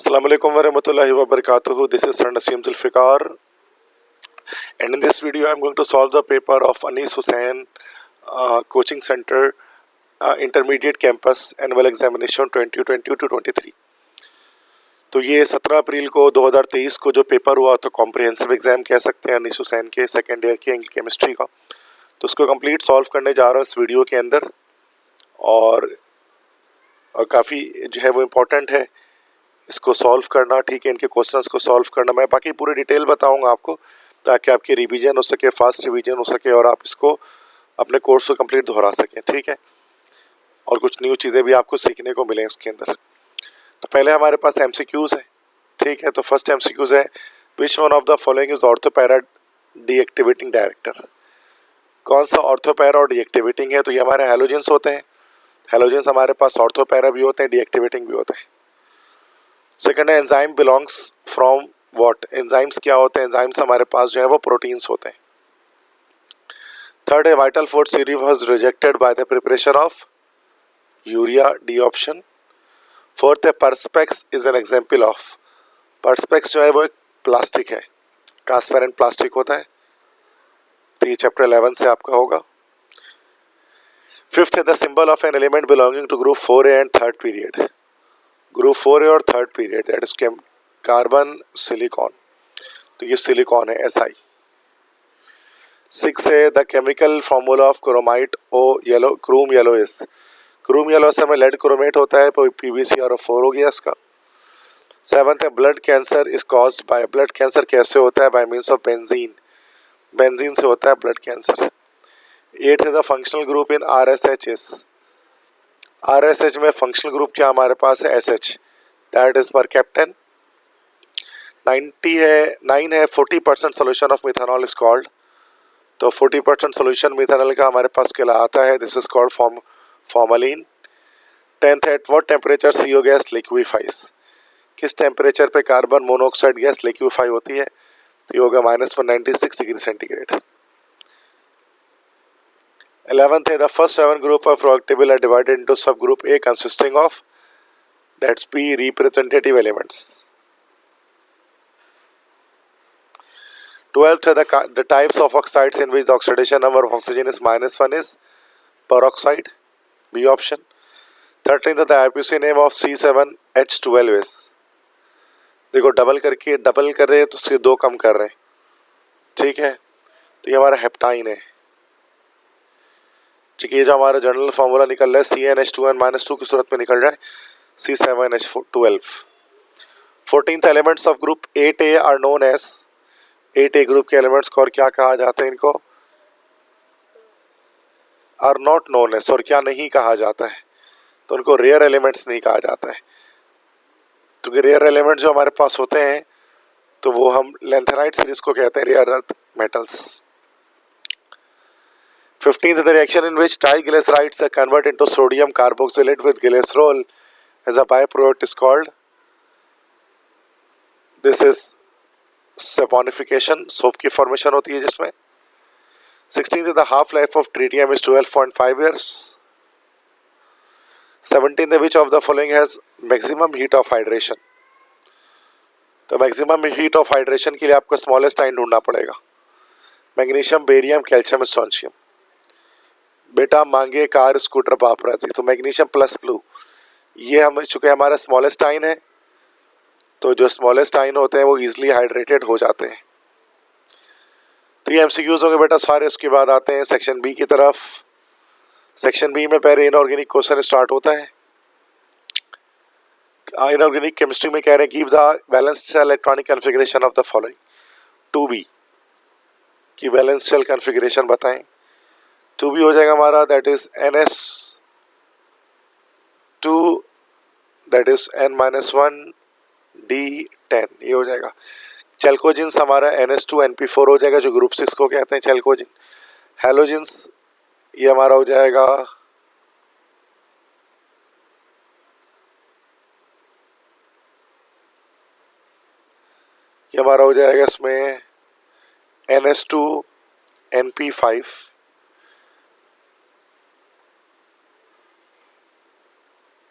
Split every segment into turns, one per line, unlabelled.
Assalamualaikum warahmatullahi wabarakatuh. This is Sir Naseem Zulfikar, and in this video I am going to solve the paper of Anis Hussain Coaching Center Intermediate Campus Annual Examination 2022 to 23। तो ये 17 अप्रैल को 2023 को जो paper हुआ तो comprehensive exam कह सकते हैं अनीस हुसैन के सेकेंड ईयर के केमिस्ट्री का। तो उसको कंप्लीट सॉल्व करने जा रहा हूँ इस वीडियो के अंदर, और काफ़ी जो है वो इम्पोर्टेंट है इसको सॉल्व करना, ठीक है, इनके क्वेश्चंस को सॉल्व करना। मैं बाकी पूरी डिटेल बताऊंगा आपको ताकि आपकी रिवीजन हो सके, फास्ट रिवीजन हो सके और आप इसको अपने कोर्स को कंप्लीट दोहरा सकें, ठीक है, और कुछ न्यू चीज़ें भी आपको सीखने को मिलें इसके अंदर। तो पहले हमारे पास एमसीक्यूज़ है, ठीक है। तो फर्स्ट एमसीक्यूज़ है, which one of the following is ortho para deactivating director. कौन सा ऑर्थोपैरा और डीएक्टिवेटिंग है? तो ये हमारे हैलोजेंस होते हैं। हैलोजेंस हमारे पास ऑर्थोपैरा भी होते हैं, डीएक्टिवेटिंग भी होते हैं। सेकेंड है, enzyme belongs from what. Enzymes क्या होते हैं? एंजाइम्स हमारे पास जो है वो प्रोटीन्स होते हैं। थर्ड है, vital food theory was rejected by the preparation of urea, D option. Fourth है, Perspex is an example of. Perspex जो है वो एक प्लास्टिक है, ट्रांसपेरेंट प्लास्टिक होता है। तो ये चैप्टर 11 से आपका होगा। फिफ्थ है, the symbol of an element belonging to group 4A and third period. Group 4A और third period, that is carbon silicon. तो ये सिलिकॉन है, SI। 6 है, the chemical formula of chromite ओ yellow chrome yellow is. Chrome yellow से हमें lead chromate होता है, PbCrO4 हो गया इसका। 7th है, blood cancer is caused by. Blood cancer कैसे होता है? Bye means of benzene. Benzene से होता है ब्लड कैंसर। 8th है, the functional group in RSH is. RSH में फंक्शनल ग्रुप क्या हमारे पास है? SH, that is mercaptan. 9 है, 40% solution of methanol is called. तो 40% सोल्यूशन मिथेनॉल का हमारे पास कहलाता है, this is called formalin. 10th है, at what temperature CO gas liquefies. किस टेम्परेचर पे कार्बन मोनोऑक्साइड गैस लिक्विफाई होती है? तो ये होगा -196 डिग्री सेंटीग्रेड। 11th है, the first 7 group of rock table are divided into sub group A consisting of that's P representative elements. 12th है, the types of oxides in which the oxidation number of oxygen is -1 is peroxide, B option। 13th, the IUPAC name of C7H12 is। देखो double कर रहे हैं तो उसके 2 कम कर रहे हैं, ठीक है। तो ये हमारा हेप्टाइन है, ठीक है। ये जो हमारा जनरल फार्मूला निकल रहा है CnH2n-2 की सूरत में निकल रहा है C7H12। 14th, elements of group 8A are known as. 8A group के एलिमेंट्स को और क्या कहा जाता है? इनको आर नॉट नोन एज, और क्या नहीं कहा जाता है? तो उनको रेयर एलिमेंट्स नहीं कहा जाता है, क्योंकि रेयर एलिमेंट्स जो हमारे पास होते हैं तो वो हम लेंथेनाइट सीरीज को कहते हैं rare earth metals. 15th, the reaction in which triglycerides are converted into sodium carboxylate with glycerol as a byproduct is called, this is saponification, soap की फॉर्मेशन होती है जिसमें। 16th, the half life of tritium is 12.5 years। 17th, which of the following has maximum heat of hydration। तो maximum heat of hydration के लिए आपको smallest ion ढूंढना पड़ेगा। Magnesium, barium, calcium, strontium. बेटा मांगे कार स्कूटर पापराती, तो मैग्नीशियम प्लस ब्लू, ये हम चुके हमारा स्मॉलेस्ट आयन है। तो जो स्मॉलेस्ट आयन होते हैं वो इजीली हाइड्रेटेड हो जाते हैं। तो ये एमसीक्यूज होंगे बेटा सारे। उसके बाद आते हैं सेक्शन बी की तरफ। सेक्शन बी में पहले इनऑर्गेनिक क्वेश्चन स्टार्ट होता है। इनऑर्गेनिक केमिस्ट्री में कह रहे हैं, give the balance cell electronic configuration of the following. 2B की बैलेंस सेल कॉन्फ़िगरेशन बताएं। 2B हो जाएगा हमारा, that is NS2, that is N-1D10, ये हो जाएगा। चैल्कोजिन्स हमारा NS2NP4 हो जाएगा, जो ग्रुप 6 को कहते हैं चैल्कोजिन। हैलोजिन्स ये हमारा हो जाएगा इसमें NS2NP5।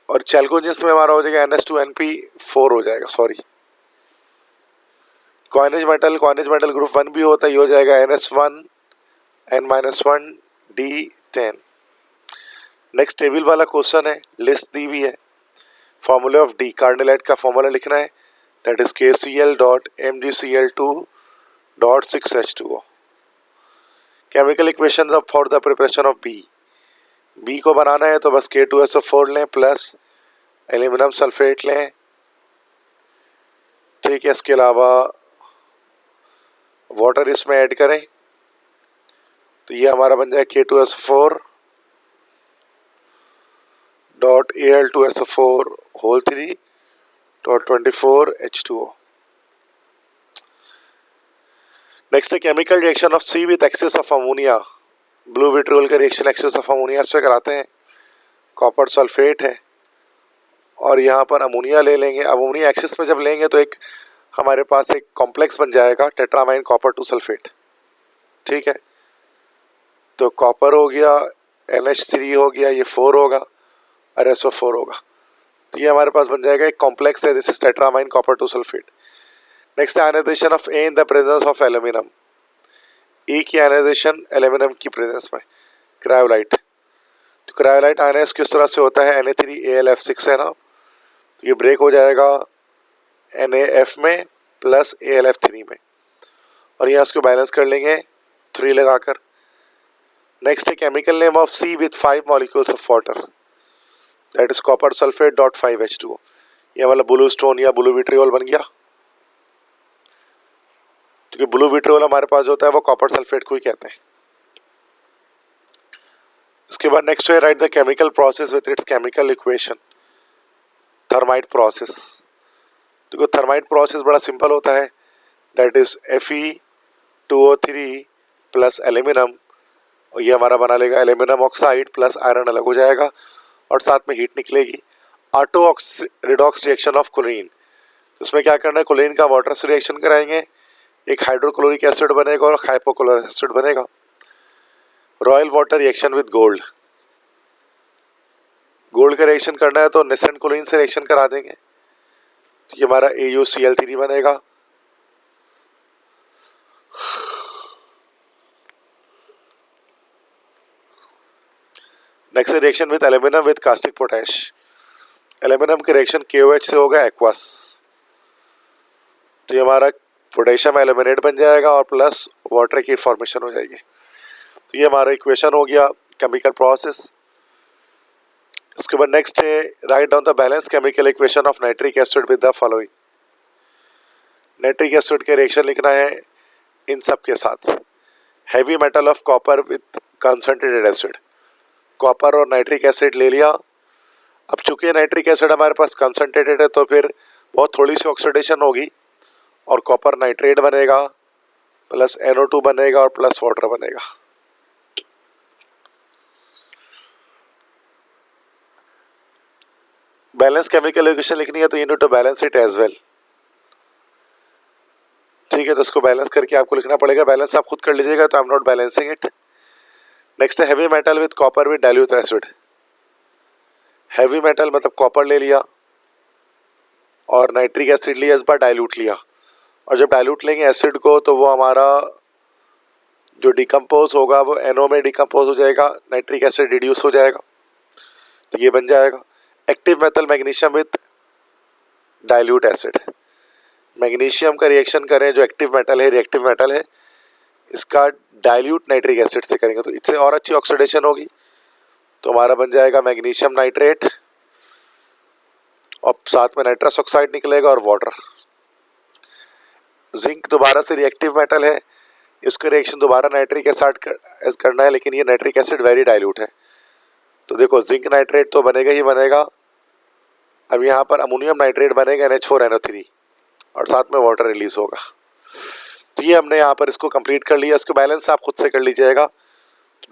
और चैल्कोजेंस में हमारा हो जाएगा NH2NP4 हो जाएगा, सॉरी। कॉइनेज मेटल ग्रुप 1 भी होता है, ये हो जाएगा NS1N-1D10। नेक्स्ट टेबल वाला क्वेश्चन है, लिस्ट दी हुई है। फॉर्मूला ऑफ डी कार्डिनलाइट का फॉर्मूला लिखना है, that is KCl.MgCl2.6H2O। Chemical equation for the preparation of B को बनाना है तो बस K2SO4 लें प्लस एल्यूमिनियम सल्फेट लें, ठीक है। इसके अलावा वाटर इसमें ऐड करें तो ये हमारा बन जाए K2SO4.Al2SO4 3.24H2O। नेक्स्ट है chemical reaction of C with excess of ammonia. Blue vitriol का रिएक्शन एक्सेस ऑफ अमोनिया से कराते हैं। कॉपर सल्फेट है और यहाँ पर अमोनिया ले लेंगे। अमोनिया एक्सेस में जब लेंगे तो एक हमारे पास एक कॉम्प्लेक्स बन जाएगा, टेट्रामाइन कॉपर 2 सल्फेट, ठीक है। तो कॉपर हो गया, NH3 हो गया, ये 4 होगा और SO4 होगा, तो ये हमारे पास बन जाएगा एक कॉम्प्लेक्स है, this is tetramine copper 2 sulphate. Next ionisation of a in the presence of aluminium. A की आयनाइजेशन एल्यूमिनियम की प्रेजेंस में, क्रायोलाइट। तो क्रायोलाइट आयनाइज किस तरह से होता है, Na3AlF6 है ना, तो ये ब्रेक हो जाएगा NaF में प्लस AlF3 में, और यहाँ इसको बैलेंस कर लेंगे 3 लगाकर। नेक्स्ट है chemical name of C with 5 molecules of water, that is copper sulphate dot 5H2O। ये वाला ब्लू स्टोन या ब्लू विट्रियोल बन गया, क्योंकि ब्लू विट्रियोल हमारे पास होता है वो कॉपर सल्फेट को ही कहते हैं। इसके बाद नेक्स्ट है right the chemical process with its chemical equation. Thermite process, देखो थर्माइट प्रोसेस बड़ा सिंपल होता है, that is Fe2O3 plus aluminium, और ये हमारा बना लेगा एल्यूमिनियम ऑक्साइड प्लस आयरन अलग हो जाएगा और साथ में हीट निकलेगी। Auto redox reaction of chlorine, तो उसमें क्या करना है, क्लोरीन का वाटर से रिएक्शन कराएंगे, एक हाइड्रोक्लोरिक एसिड बनेगा और हाइपोक्लोरिक एसिड बनेगा। Royal water reaction with gold, gold का रिएक्शन करना है तो नेसेंट क्लोरीन से रिएक्शन करा देंगे, तो ये हमारा AuCl3 बनेगा। Next reaction with aluminium with caustic potash. Aluminium के रिएक्शन KOH से होगा एक्वस, तो ये हमारा पोटेशियम एल्यूमिनेट बन जाएगा और प्लस वाटर की फॉर्मेशन हो जाएगी। तो ये हमारा इक्वेशन हो गया केमिकल प्रोसेस। इसके बाद नेक्स्ट है write down the balance chemical equation of nitric acid with the following. Nitric acid के रिएक्शन लिखना है इन सब के साथ। Heavy metal of copper with concentrated acid, copper और नाइट्रिक एसिड ले लिया। अब चूंकि नाइट्रिक एसिड हमारे पास कंसंट्रेटेड है तो फिर बहुत थोड़ी सी ऑक्सीडेशन होगी और कॉपर नाइट्रेट बनेगा प्लस NO2 बनेगा और प्लस वाटर बनेगा। बैलेंस केमिकल इक्वेशन लिखनी है तो you need to balance it as well, ठीक है। तो इसको बैलेंस करके आपको लिखना पड़ेगा, बैलेंस आप खुद कर लीजिएगा, तो I am not balancing it. Next है heavy metal with copper with dilute acid. Heavy metal मतलब कॉपर ले लिया और नाइट्रिक एसिड लिया, इस बार डाइल्यूट लिया, और जब डाइल्यूट लेंगे एसिड को तो वो हमारा जो डिकम्पोज होगा वो NO में डिकम्पोज हो जाएगा, नाइट्रिक एसिड रिड्यूस हो जाएगा, तो ये बन जाएगा active metal magnesium with dilute acid. Magnesium का रिएक्शन करें जो एक्टिव मेटल है, रिएक्टिव मेटल है, इसका डाइल्यूट नाइट्रिक एसिड से करेंगे तो इससे और अच्छी ऑक्सीडेशन होगी, तो हमारा बन जाएगा मैग्नीशियम नाइट्रेट और साथ में नाइट्रस ऑक्साइड निकलेगा और वाटर। जिंक दोबारा से रिएक्टिव मेटल है, इसका रिएक्शन दोबारा नाइट्रिक एसिड करना है, लेकिन ये नाइट्रिक एसिड वेरी डाइल्यूट है, तो देखो जिंक नाइट्रेट तो बनेगा ही बनेगा। अब यहाँ पर अमोनियम नाइट्रेट बनेगा NH4NO3 और साथ में वाटर रिलीज होगा। तो ये हमने यहाँ पर इसको कंप्लीट कर लिया। इसको बैलेंस आप खुद से कर लीजिएगा,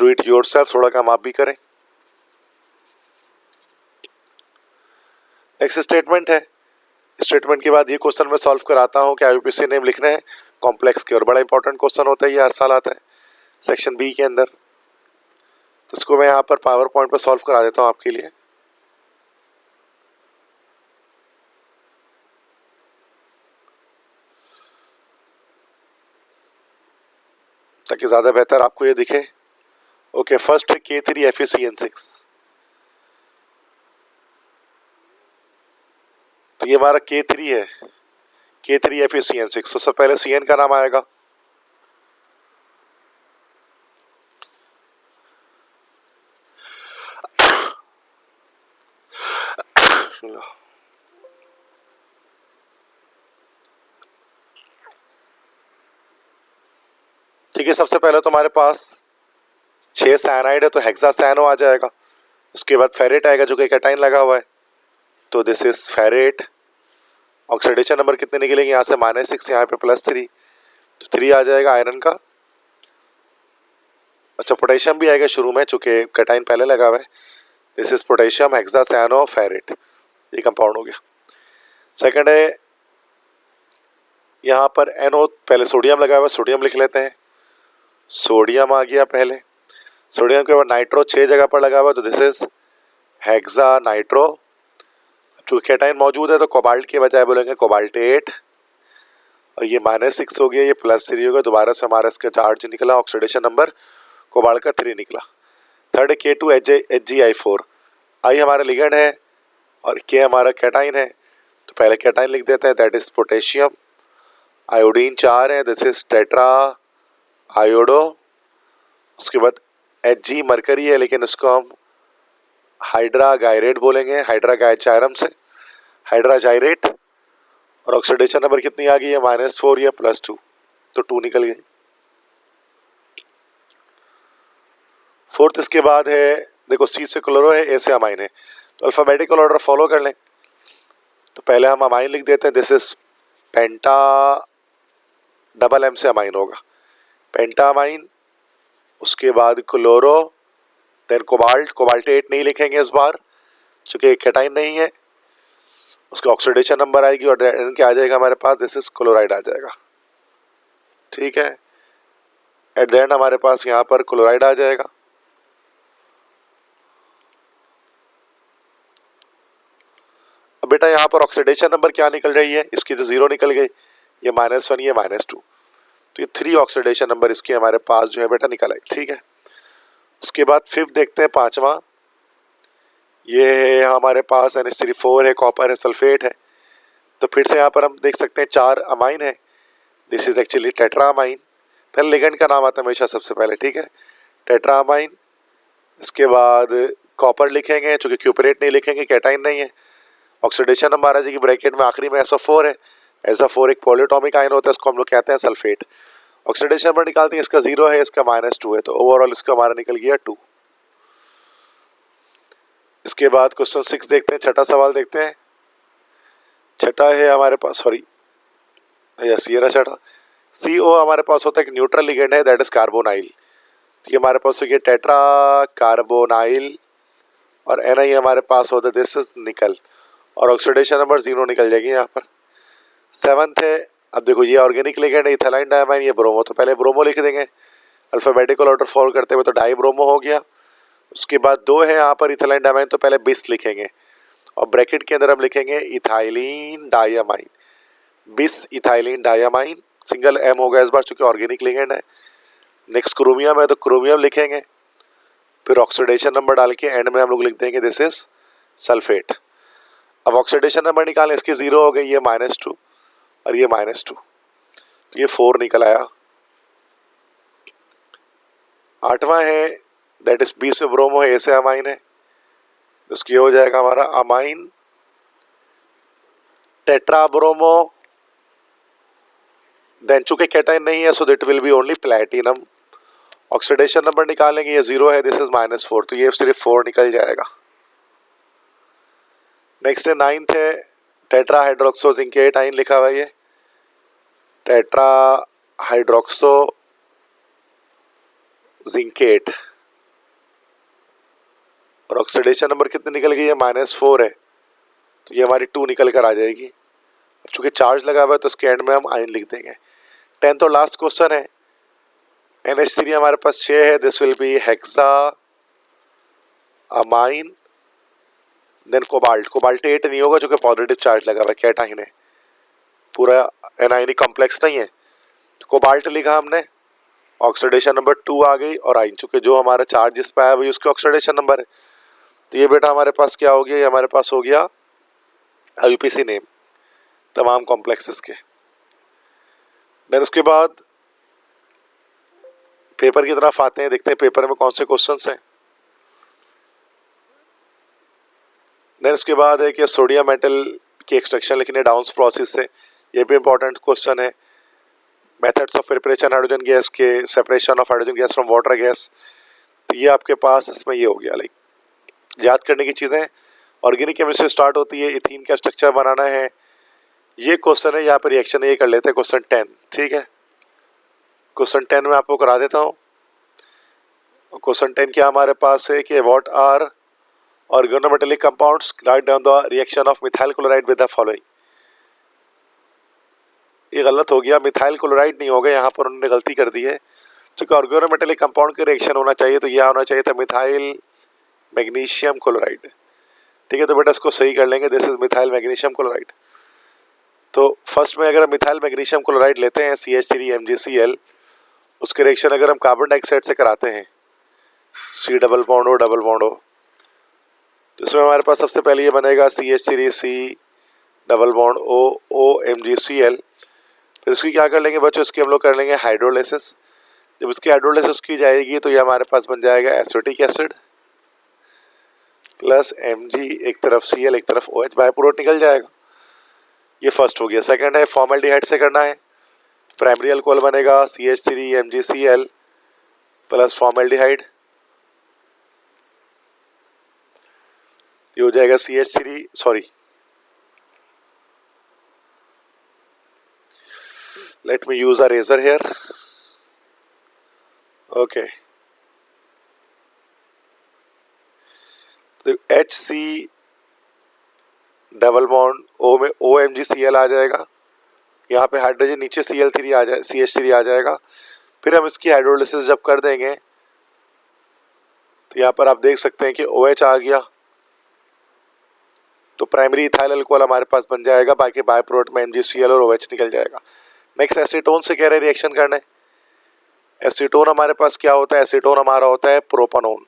डू इट योरसेल्फ, थोड़ा काम आप भी करें। नेक्स्ट स्टेटमेंट है, स्टेटमेंट के बाद ये क्वेश्चन मैं सॉल्व कराता हूँ कि IUPAC नेम लिखने हैं कॉम्प्लेक्स के, और बड़ा इंपॉर्टेंट क्वेश्चन होता है, ये हर साल आता है सेक्शन B के अंदर। तो इसको मैं यहाँ पर पावर पॉइंट पर सॉल्व करा देता हूँ आपके लिए। ताकि ज़्यादा बेहतर आपको ये दिखे। ओके, फर्स्ट है K3FeCN6, तो ये हमारा K3 है, K3FeCN6। तो सबसे पहले CN का नाम आएगा, ठीक है। सबसे पहले तो हमारे पास 6 साइनाइड है तो हेक्सासायनो आ जाएगा। उसके बाद फेरेट आएगा जो कि कैटाइन लगा हुआ है, तो this is ferrate. Oxidation number कितने निकलेंगे, यहाँ से -6, यहाँ पे +3, तो 3 आ जाएगा आयरन का। अच्छा, पोटेशियम भी आएगा शुरू में, चूंकि कैटाइन पहले लगा हुआ है। दिस इज पोटेशियम हेक्सासायनो फेरेट, ये कंपाउंड हो गया। सेकंड है यहाँ पर NO, पहले सोडियम लगा हुआ है, सोडियम लिख लेते हैं। सोडियम आ गया पहले, सोडियम के बाद नाइट्रो 6 जगह पर लगा हुआ है, तो दिस इज हेक्सा नाइट्रो। चूँकि कैटाइन मौजूद है तो कोबाल्ट के बजाय बोलेंगे कोबाल्टेट, और ये -6 हो गया, ये +3 हो गया। दोबारा से हमारा इसका चार्ज निकला, ऑक्सीडेशन नंबर कोबाल्ट का 3 निकला। थर्ड है K2HgI4, आई हमारा लिगेंड है और K हमारा कैटाइन है, तो पहले कैटाइन लिख देते हैं, दैट इज पोटेशियम। आयोडीन 4 है, दिस इज टेट्रा आयोडो। उसके बाद Hg मरकरी है, लेकिन इसको हम हाइड्रा गायरेट बोलेंगे, हाइड्रा गायचायरम से हाइड्रा जायरेट। और ऑक्सीडेशन नंबर कितनी आ गई है, -4 या +2, तो 2 निकल गई। फोर्थ इसके बाद है, देखो C से क्लोरो है, A से अमाइन है, तो अल्फाबेटिकल ऑर्डर फॉलो कर लें। तो पहले हम अमाइन लिख देते हैं, this is penta, double M से अमाइन होगा, पेंटा अमाइन। उसके बाद क्लोरो, देन कोबाल्ट, कोबाल्टेट नहीं लिखेंगे इस बार चूंकि कैटाइन नहीं है। उसके ऑक्सीडेशन नंबर आएगी और इनके आ जाएगा हमारे पास, दिस इज क्लोराइड आ जाएगा, ठीक है। एट द एंड हमारे पास यहाँ पर क्लोराइड आ जाएगा। अब बेटा यहाँ पर ऑक्सीडेशन नंबर क्या निकल रही है, इसकी तो 0 निकल गई, ये -1, ये -2, तो ये 3 ऑक्सीडेशन नंबर इसके हमारे पास जो है बेटा निकल आई, ठीक है। उसके बाद फिफ्थ देखते हैं, 5वां, ये है हमारे पास NH3 है, कॉपर है, सल्फेट है। तो फिर से यहाँ पर हम देख सकते हैं 4 अमाइन है, this is actually tetra amine. पहले लिगेंड का नाम आता है हमेशा सबसे पहले, ठीक है, टेट्रा अमाइन। इसके बाद कॉपर लिखेंगे, चूँकि क्यूपरेट नहीं लिखेंगे, कैटाइन नहीं है। ऑक्सीडेशन नंबर आ जाएगी ब्रैकेट में, आखिरी में SO4 है, SO4 एक पॉलीएटॉमिक आयन होता है, इसको हम लोग कहते हैं सल्फेट। ऑक्सीडेशन नंबर निकालते हैं, इसका 0 है, इसका -2 है, तो ओवरऑल इसका हमारा निकल गया 2। इसके बाद क्वेश्चन 6 देखते हैं, छठा सवाल देखते हैं। छठा है हमारे पास, सॉरी यस ये रहा छठा, CO हमारे पास होता है, एक न्यूट्रल लिगेंड है, दैट इज कार्बोनाइल। तो ये हमारे पास ये टेट्रा कार्बोनाइल, और Ni हमारे पास होता है, दिस इज निकल, और ऑक्सीडेशन नंबर 0 निकल जाएगी यहाँ पर। 7th है, अब देखो ये ऑर्गेनिक लिगेंड है, इथाइलाइन डायमाइन, ये ब्रोमो, तो पहले ब्रोमो लिख देंगे अल्फाबेटिकल ऑर्डर फॉलो करते हुए, तो डाई ब्रोमो हो गया। उसके बाद 2 है यहाँ पर इथाइलाइन डायमाइन, तो पहले बिस लिखेंगे और ब्रैकेट के अंदर हम लिखेंगे इथाइलिन डायमाइन, बिस इथाइलिन डायमाइन, सिंगल M होगा इस बार चूंकि ऑर्गेनिक लिगेंड है। नेक्स्ट क्रोमियम है, तो क्रोमियम लिखेंगे, फिर ऑक्सीडेशन नंबर डाल के एंड में हम लोग लिख देंगे दिस इज सल्फेट। अब ऑक्सीडेशन नंबर निकालें, इसकी 0 हो गई, ये -2 और ये -2, तो ये 4 निकल आया। 8वां है, दैट इज B से ब्रोमो है, A से अमाइन है, इसकी हो जाएगा हमारा अमाइन टेट्रा ब्रोमो। देन चूंकि कैटाइन नहीं है, so that will be only platinum. Oxidation number निकालेंगे, ये 0 है, दिस इज -4, तो ये सिर्फ 4 निकल जाएगा। नेक्स्ट है 9th है, टेट्रा हाइड्रोक्सो जिंकेट आइन लिखा हुआ है, ये टेट्रा हाइड्रोक्सो जिंकेट, और ऑक्सीडेशन नंबर कितनी निकल गई है, -4 है, तो ये हमारी 2 निकल कर आ जाएगी। अब चूंकि चार्ज लगा हुआ है तो उसके एंड में हम आइन लिख देंगे। 10th और लास्ट क्वेश्चन है, NH3 हमारे पास 6 है, this will be hexa amine, then cobalt, cobaltate नहीं होगा क्योंकि पॉजिटिव चार्ज लगा हुआ है, कैटाइन है, पूरा एनायनिक कॉम्प्लेक्स नहीं है, तो कोबाल्ट लिखा हमने। ऑक्सीडेशन नंबर 2 आ गई और आई, चूँकि जो हमारा चार्ज जिस पे आया वही उसके ऑक्सीडेशन नंबर है। तो ये बेटा हमारे पास क्या हो गया, ये हमारे पास हो गया IUPAC नेम तमाम कॉम्प्लेक्सेस के। देन उसके बाद पेपर की तरफ आते हैं, देखते हैं पेपर में कौन से क्वेश्चंस हैं। देन उसके बाद है कि सोडियम मेटल की एक्सट्रैक्शन लिखने डाउन्स प्रोसेस से, ये भी इंपॉर्टेंट क्वेश्चन है। Methods of preparation hydrogen gas के, separation of hydrogen gas from water gas, तो ये आपके पास इसमें ये हो गया। लाइक याद करने की चीज़ें, ऑर्गेनिक केमिस्ट्री स्टार्ट होती है, इथीन का स्ट्रक्चर बनाना है, ये क्वेश्चन है। यहाँ पर रिएक्शन ये कर लेते हैं क्वेश्चन 10, ठीक है। क्वेश्चन 10 में आपको करा देता हूँ। क्वेश्चन 10 क्या हमारे पास है कि what are organometallic compounds, write down the reaction of methyl chloride with the following। ये गलत हो गया, मिथाइल क्लोराइड नहीं होगा, यहाँ पर उन्होंने गलती कर दी है। क्योंकि ऑर्गेनोमेटेलिक कंपाउंड के रिएक्शन होना चाहिए तो यह होना चाहिए था मिथाइल मैग्नीशियम क्लोराइड, ठीक है। तो बेटा इसको सही कर लेंगे, this is methyl magnesium chloride. तो फर्स्ट में अगर हम मिथाइल मैग्नीशियम क्लोराइड लेते हैं CH3MgCl, उसके रिएक्शन अगर हम कार्बन डाइऑक्साइड से कराते हैं C double bond O double bond O, तो इसमें हमारे पास सबसे पहले ये बनेगा CH3C डबल बॉन्ड OMgCl। फिर इसकी क्या कर लेंगे बच्चों, इसकी हम लोग कर लेंगे हाइड्रोलिसिस। जब इसकी हाइड्रोलिसिस की जाएगी तो ये हमारे पास बन जाएगा एसिटिक एसिड प्लस Mg, एक तरफ Cl एक तरफ OH, बाय प्रोडक्ट निकल जाएगा। ये फर्स्ट हो गया। सेकंड है फॉर्मल्डिहाइड से करना है, प्राइमरी अल्कोहल बनेगा CH3MgCl प्लस फॉर्मल्डिहाइड, ये हो जाएगा CH3, sorry let me use a eraser here, okay. तो HC डबल बॉन्ड O में OMgCl आ जाएगा, यहाँ पे हाइड्रोजन नीचे CH3 आ जाएगा। फिर हम इसकी हाइड्रोलिसिस जब कर देंगे तो यहाँ पर आप देख सकते हैं कि OH आ गया, तो प्राइमरी इथाइल अल्कोहल हमारे पास बन जाएगा, बाकी बाय प्रोडक्ट में MgCl और OH निकल जाएगा। नेक्स्ट एसीटोन से कह रहे हैं रिएक्शन करना है। एसीटोन हमारे पास क्या होता है, एसीटोन हमारा होता है प्रोपानोन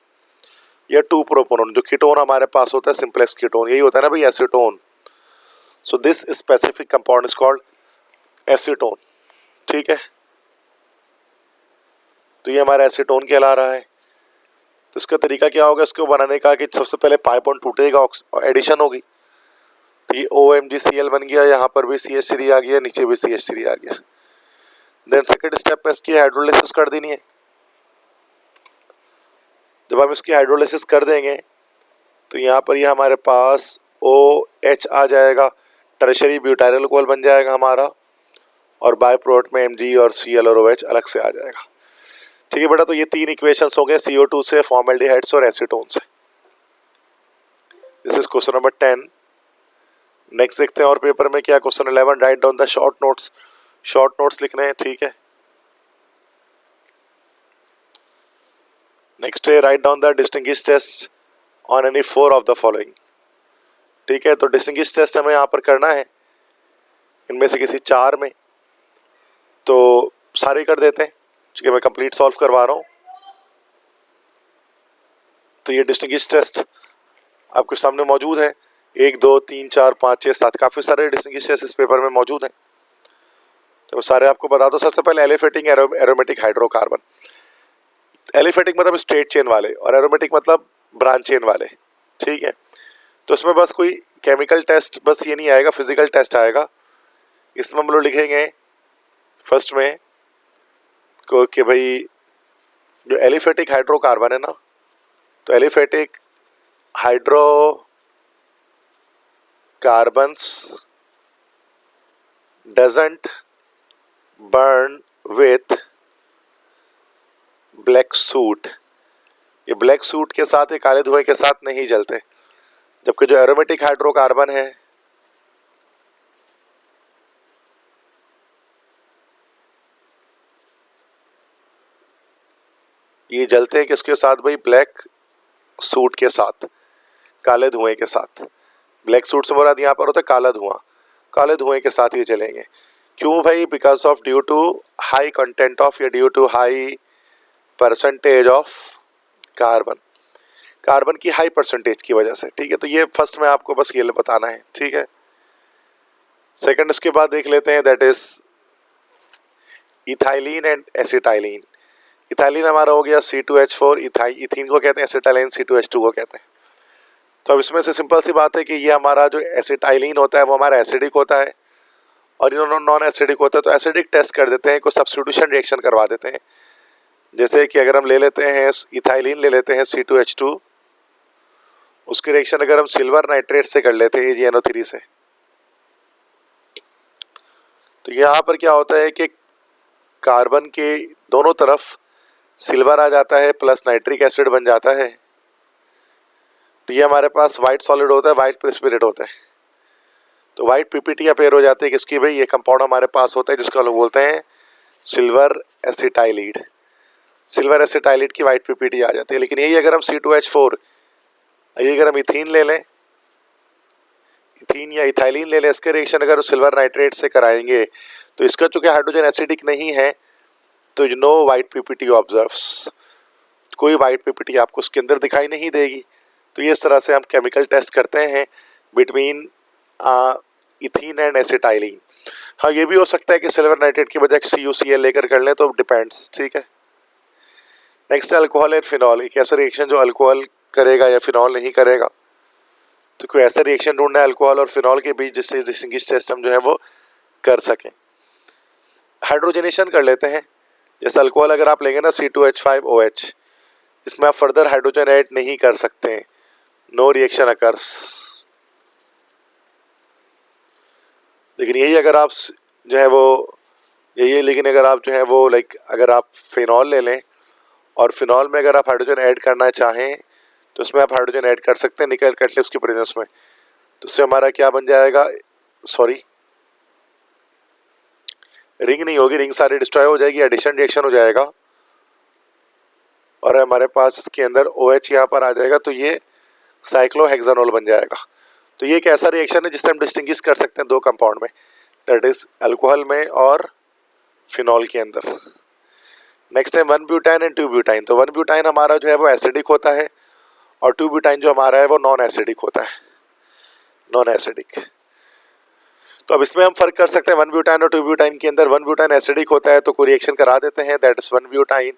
या 2 प्रोपानोन। जो कीटोन हमारे पास होता है सिंपलेक्स कीटोन, यही होता है ना भाई acetone. So this specific compound is called acetone, ठीक है। तो ये हमारा एसीटोन कहला रहा है। तो इसका तरीका क्या होगा इसको बनाने का कि सबसे पहले पाई बॉन्ड टूटेगा, एडिशन होगी, तो ये OMgCl बन गया, यहाँ पर भी CH3 आ गया, नीचे भी CH3 आ गया। देन सेकंड स्टेप में इसकी हाइड्रोलिसिस कर देनी है। जब हम इसकी हाइड्रोलिसिस कर देंगे तो यहाँ पर ये हमारे पास OH आ जाएगा, टर्शियरी ब्यूटाइल अल्कोहल बन जाएगा हमारा, और बाय प्रोडक्ट में Mg और Cl और OH अलग से आ जाएगा, ठीक है बेटा। तो ये 3 इक्वेशंस हो गए CO2 से, फॉर्मल्डिहाइड से और एसीटोन से। This is question number 10। Next देखते हैं और पेपर में क्या, question 11, write down the short notes. Short notes लिखने हैं, ठीक है। नेक्स्ट है write down the distinguish test on any 4 of the following, ठीक है। तो डिस्टिंग्विश टेस्ट हमें यहाँ पर करना है इनमें से किसी 4 में, तो सारे कर देते हैं क्योंकि मैं कंप्लीट सॉल्व करवा रहा हूँ। तो ये डिस्टिंग्विश टेस्ट आपके सामने मौजूद है, 1 2 3 4 5 6 7, काफ़ी सारे डिस्टिंग्विश टेस्ट इस पेपर में मौजूद हैं। तो सारे आपको बता दो। सबसे पहले एलिफेटिक एरोमेटिक हाइड्रोकार्बन। एलिफेटिक मतलब स्ट्रेट चेन वाले और एरोमेटिक मतलब ब्रांच चेन वाले, ठीक है। तो इसमें बस कोई केमिकल टेस्ट बस ये नहीं आएगा, फिजिकल टेस्ट आएगा। इसमें हम लोग लिखेंगे फर्स्ट में को कि भाई जो एलिफेटिक हाइड्रोकार्बन है ना, तो aliphatic hydrocarbons doesn't burn with black suit. ये ब्लैक सूट के साथ, ये काले धुएं के साथ नहीं जलते, जबकि जो एरोमेटिक हाइड्रोकार्बन है ये जलते हैं किसके साथ भाई, ब्लैक सूट के साथ, काले धुएं के साथ। ब्लैक सूट से मुराद यहाँ पर होता है काला धुआं, काले धुएं के साथ ये जलेंगे। क्यों भाई, because of due to high content of या due to high percentage of carbon, carbon की हाई परसेंटेज की वजह से, ठीक है। तो ये फर्स्ट में आपको बस ये बताना है, ठीक है। सेकंड इसके बाद देख लेते हैं, that is ethylene and acetylene. Ethylene हमारा हो गया C2H4, इथीन को कहते हैं एसिटाइलिन C2H2 को कहते हैं। तो अब इसमें से सिंपल सी बात है कि ये हमारा जो एसिटाइलिन होता है वो हमारा एसिडिक होता है और इन्होंने नॉन एसिडिक होता है। तो एसिडिक टेस्ट कर देते हैं, कोई सब्स्टिट्यूशन रिएक्शन करवा देते हैं। जैसे कि अगर हम ले लेते हैं इथाइलिन, ले लेते हैं C2H2, उसकी रिएक्शन अगर हम सिल्वर नाइट्रेट से कर लेते हैं AgNO3 से, तो यहाँ पर क्या होता है कि कार्बन के दोनों तरफ सिल्वर आ जाता है प्लस नाइट्रिक एसिड बन जाता है। तो ये हमारे पास वाइट सॉलिड होता है, वाइट प्रेसिपिटेट होता है। तो वाइट पीपीटी या पेयर हो जाती है किसकी भाई, ये कंपाउंड हमारे पास होता है जिसको लोग बोलते हैं सिल्वर एसिटाइलिड। सिल्वर एसिटाइलिड की वाइट पीपीटी आ जाती है। लेकिन यही अगर हम C2H4, ये अगर हम इथीन ले लें, इथीन या इथाइलिन ले लें, इसके रिएक्शन अगर सिल्वर नाइट्रेट से कराएंगे तो इसका चूंकि हाइड्रोजन एसिडिक नहीं है तो नो वाइट पीपीटी ऑब्जर्व्स, कोई वाइट पीपीटी आपको उसके अंदर दिखाई नहीं देगी। तो ये इस तरह से हम केमिकल टेस्ट करते हैं बिटवीन इथीन एंड एसिटाइलिन। हाँ, ये भी हो सकता है कि सिल्वर नाइट्रेट की बजाय CuCl लेकर कर लें, तो डिपेंड्स, ठीक है। नेक्स्ट है अल्कोहल एंड फिनॉल। एक ऐसा रिएक्शन जो अल्कोहल करेगा या फिनॉल नहीं करेगा। तो कोई ऐसा रिएक्शन ढूंढना है अल्कोहल और फिनॉल के बीच जिससे डिस्टिंग्विश टेस्ट हम जो है वो कर सकें। हाइड्रोजनेशन कर लेते हैं। जैसे अल्कोहल अगर आप लेंगे ना C2H5OH, इसमें आप फर्दर हाइड्रोजन ऐड नहीं कर सकते हैं, नो रिएक्शन अकर्स। लेकिन यही अगर आप जो है वो लेकिन अगर आप जो है वो अगर आप फिनॉल ले लें और फिनॉल में अगर आप हाइड्रोजन ऐड करना चाहें तो उसमें आप हाइड्रोजन ऐड कर सकते हैं निकल कैटलिस्ट की प्रेजेंस में। तो उससे हमारा क्या बन जाएगा, सॉरी रिंग नहीं होगी, रिंग सारी डिस्ट्रॉय हो जाएगी, एडिशन रिएक्शन हो जाएगा और हमारे पास इसके अंदर OH यहाँ पर आ जाएगा। तो ये साइक्लोहेक्सानोल बन जाएगा। तो ये एक ऐसा रिएक्शन है जिससे हम डिस्टिंग्विश कर सकते हैं दो कंपाउंड में, दैट इज अल्कोहल में और फिनॉल के अंदर। नेक्स्ट है 1-ब्यूटाइन एंड 2-ब्यूटाइन। तो 1-ब्यूटाइन हमारा जो है वो एसिडिक होता है और 2-ब्यूटाइन जो हमारा है वो नॉन एसिडिक होता है, नॉन एसिडिक। तो अब इसमें हम फर्क कर सकते हैं 1-ब्यूटाइन और 2-ब्यूटाइन के अंदर। 1-ब्यूटाइन एसिडिक होता है तो कोई रिएक्शन करा देते हैं, दैट इज 1-ब्यूटाइन।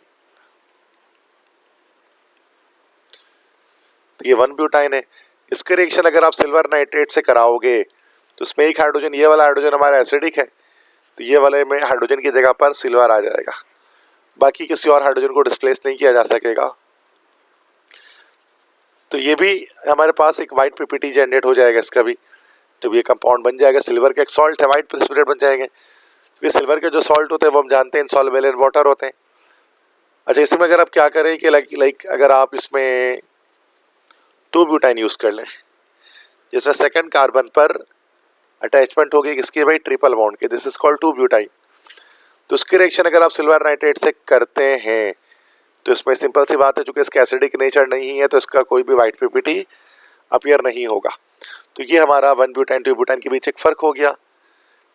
तो ये 1-ब्यूटाइन है। इसके रिएक्शन अगर आप सिल्वर नाइट्रेट से कराओगे तो उसमें एक हाइड्रोजन, ये वाला हाइड्रोजन हमारा एसिडिक है, तो ये वाले में हाइड्रोजन की जगह पर सिल्वर आ जाएगा, बाकी किसी और हाइड्रोजन को डिस्प्लेस नहीं किया जा सकेगा। तो ये भी हमारे पास एक वाइट पीपीटी जनरेट हो जाएगा इसका भी, जब ये कंपाउंड बन जाएगा। सिल्वर का एक सॉल्ट है, वाइट प्रेसिपिटेट बन जाएंगे, क्योंकि सिल्वर के जो सॉल्ट होते हैं वो हम जानते हैं इनसॉल्युबल इन वाटर होते हैं। अच्छा, इसमें अगर आप क्या करें कि अगर आप इसमें 2-ब्यूटाइन यूज़ कर लें, जिसमें सेकंड कार्बन पर अटैचमेंट होगी किसकी भाई, ट्रिपल बॉन्ड के, दिस इज कॉल्ड 2-ब्यूटाइन। तो उसकी रिएक्शन अगर आप सिल्वर नाइट्रेट से करते हैं तो इसमें सिंपल सी बात है, चूंकि इसका एसिडिक नेचर नहीं है तो इसका कोई भी वाइट पीपीटी अपीयर नहीं होगा। तो ये हमारा 1-ब्यूटाइन 2-ब्यूटाइन के बीच एक फ़र्क हो गया।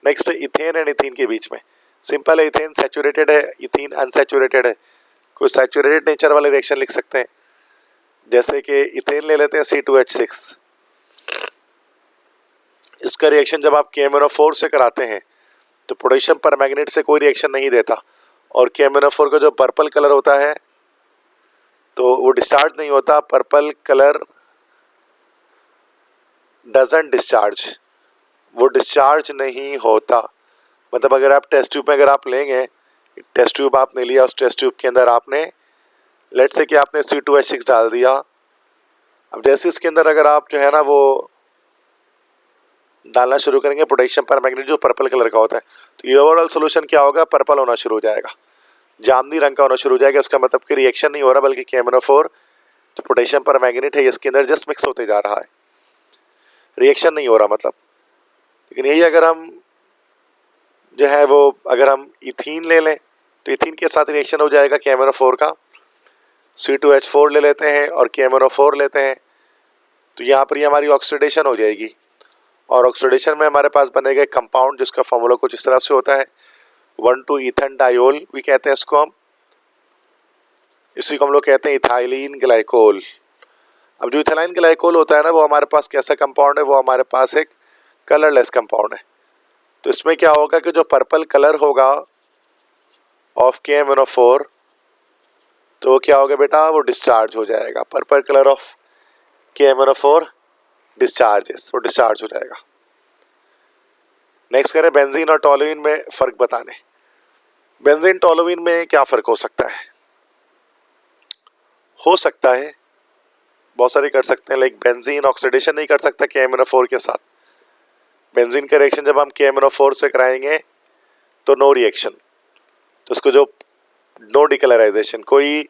नेक्स्ट है इथेन एंड इथीन के बीच में। सिंपल है, इथेन सैचुरेटेड है, इथीन अनसैचुरेटेड है। कोई सैचुरेटेड नेचर वाले रिएक्शन लिख सकते हैं, जैसे कि इथेन ले लेते हैं C2H6। इसका रिएक्शन जब आप KMnO4 से कराते हैं तो पोटेशियम परमैंगनेट से कोई रिएक्शन नहीं देता, और KMnO4 का जो पर्पल कलर होता है तो वो डिस्चार्ज नहीं होता, पर्पल कलर डजंट डिस्चार्ज, वो डिस्चार्ज नहीं होता। मतलब अगर आप टेस्ट ट्यूब में अगर आप लेंगे, टेस्ट ट्यूब आपने लिया, उस टेस्ट ट्यूब के अंदर आपने लेट्स से कि आपने C2H6 डाल दिया। अब जैसे इसके अंदर अगर आप जो है ना वो डालना शुरू करेंगे पोटेशियम परमैंगनेट जो पर्पल कलर का होता है, तो ये ओवरऑल सोल्यूशन क्या होगा, पर्पल होना शुरू हो जाएगा, जामनी रंग का होना शुरू हो जाएगा। इसका मतलब कि रिएक्शन नहीं हो रहा, बल्कि KMnO4 जो पोटेशियम परमैंगनेट है इसके अंदर जस्ट मिक्स होते जा रहा है, रिएक्शन नहीं हो रहा मतलब। लेकिन यही अगर हम जो है वो अगर हम इथीन ले लें तो इथीन के साथ रिएक्शन हो जाएगा KMnO4 का। C2H4 ले लेते हैं और KMnO4 लेते हैं, तो यहाँ पर ये हमारी ऑक्सीडेशन हो जाएगी, और ऑक्सीडेशन में हमारे पास बनेगा एक कंपाउंड जिसका फॉर्मूला कुछ इस तरह से होता है, 1,2-ईथन डायोल भी कहते हैं इसको हम। इसी को हम लोग कहते हैं इथाइलिन ग्लाइकोल। अब जो इथाइलिन ग्लाइकोल होता है ना, वो हमारे पास कैसा कंपाउंड है, वो हमारे पास एक कलरलेस कंपाउंड है। तो इसमें क्या होगा कि जो पर्पल कलर होगा ऑफ KMnO4, तो वो क्या होगा बेटा, वो डिस्चार्ज हो जाएगा। Purple colour of KMnO4 discharges, वो डिस्चार्ज हो जाएगा। नेक्स्ट करें बेंजीन और टोलुइन में फ़र्क बताने। बेंजीन टोलुइन में क्या फ़र्क हो सकता है? हो सकता है बहुत सारे कर सकते हैं, लाइक बेंजीन ऑक्सीडेशन नहीं कर सकता KMnO4 के साथ। बेंजीन का रिएक्शन जब हम KMnO4 से कराएंगे तो नो रिएक्शन, तो उसको जो नो डिकलराइजेशन, कोई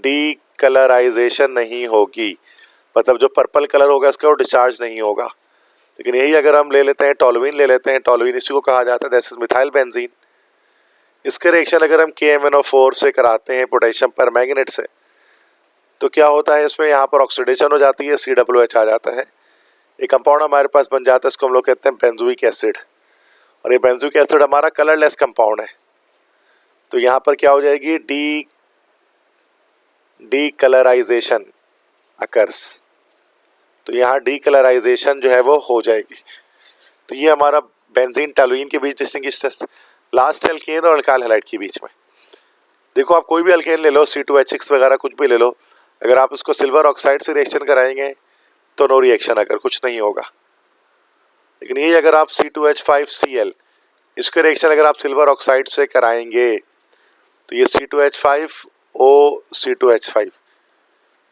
डिकलराइजेशन नहीं होगी, मतलब जो पर्पल कलर होगा इसका वो डिस्चार्ज नहीं होगा। लेकिन यही अगर हम ले लेते हैं टोलुइन, ले लेते हैं टोलुइन, इसी को कहा जाता है दैट इज मिथाइल बेंजीन। इसका रिएक्शन अगर हम KMnO4 से कराते हैं पोटेशियम परमैंगनेट से, तो क्या होता है इसमें, यहाँ पर ऑक्सीडेशन हो जाती है, COOH आ जाता है, एक कंपाउंड हमारे पास बन जाता है, इसको हम लोग कहते हैं बेंजोइक एसिड। और ये बेंजोइक एसिड हमारा कलरलेस कंपाउंड है। तो यहाँ पर क्या हो जाएगी, डीकलराइजेशन अकर्स, तो यहाँ डीकलराइजेशन जो है वो हो जाएगी। तो ये हमारा बेंजीन टोलुइन के बीच डिस्टिंग्विश लास्ट एल्केन और अल्काइल हैलाइड के बीच में। देखो आप कोई भी अल्केन ले लो, C2H6 वगैरह कुछ भी ले लो, अगर आप इसको सिल्वर ऑक्साइड से रिएक्शन कराएंगे तो नो रिएक्शन, अगर कुछ नहीं होगा। लेकिन ये अगर आप C2H5Cl, इसके रिएक्शन अगर आप सिल्वर ऑक्साइड से कराएंगे तो ये C2H5O C2H5